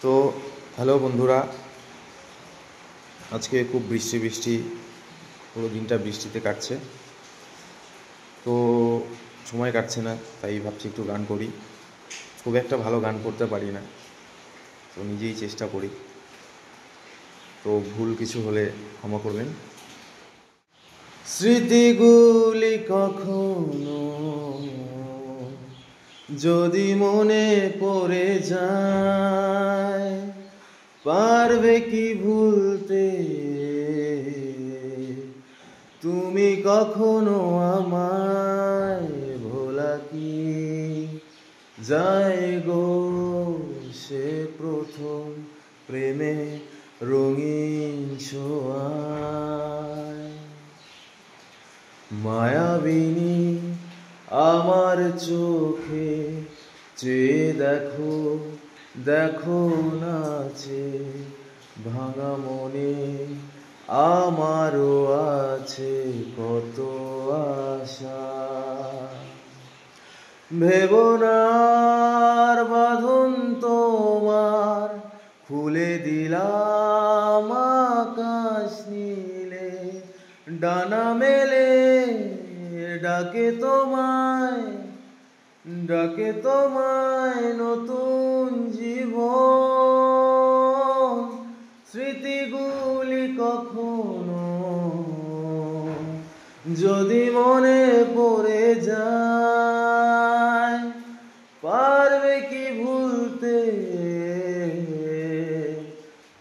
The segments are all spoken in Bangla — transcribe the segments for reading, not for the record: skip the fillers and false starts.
তো হ্যালো বন্ধুরা, আজকে খুব বৃষ্টি বৃষ্টি, পুরো দিনটা বৃষ্টিতে কাটছে। তো সময় কাটছে না, তাই ভাবছি একটু গান করি। খুব একটা ভালো গান করতে পারি না, তো নিজেই চেষ্টা করি। তো ভুল কিছু হলে ক্ষমা করবেন। স্মৃতিগুলি কখনো যদি মনে পড়ে যায়, পারবে কি ভুলতে তুমি কখনো আমায়? ভোলা কি যায় গো সে প্রথম প্রেমে রঙিন ছোঁয়ায়? মায়াবিনী আমার চোখে চেয়ে দেখো, দেখো নাচে ভাঙা মনে আমারও আছে কত আশা। ভেবনার বাঁধন তোমার খুলে দিলাম আকাশ নীলে, ডানা মেলে ডাকে তোমায়, ডাকে তোমায় নতুন জীবন। স্মৃতিগুলি কখনো যদি মনে পড়ে যায়, পারবে কি ভুলতে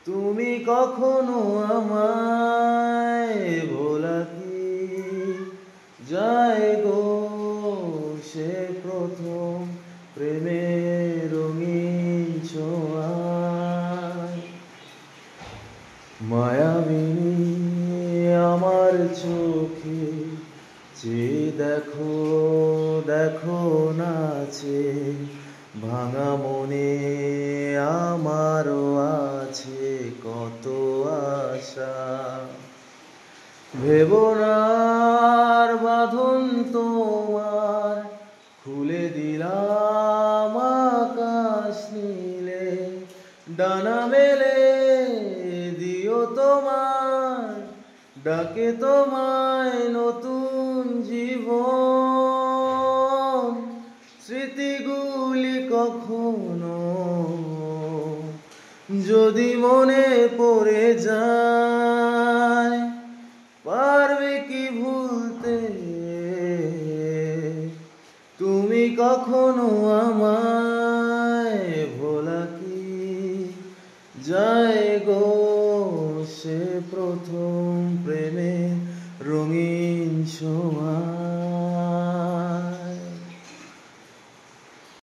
তুমি কখনো আমায়? ভোলা কি যায় গো সে প্রথম প্রেমের রঙিন ছোঁয়ায়? মায়াবিনী আমার চোখে চেয়ে দেখো, দেখো নাচে ভাঙা মনে আমারও আছে কত আশা। ভেবনার বাঁধন তোমার খুলে দিলাম আকাশ নীলে, ডানা মেলে দিও তোমার, ডাকে তোমায় নতুন জীবন। স্মৃতিগুলি কখনো যদি মনে পড়ে যায়, পারবে কি ভুলতে তুমি কখনো আমায়? ভোলা কি যায় গো সে প্রথম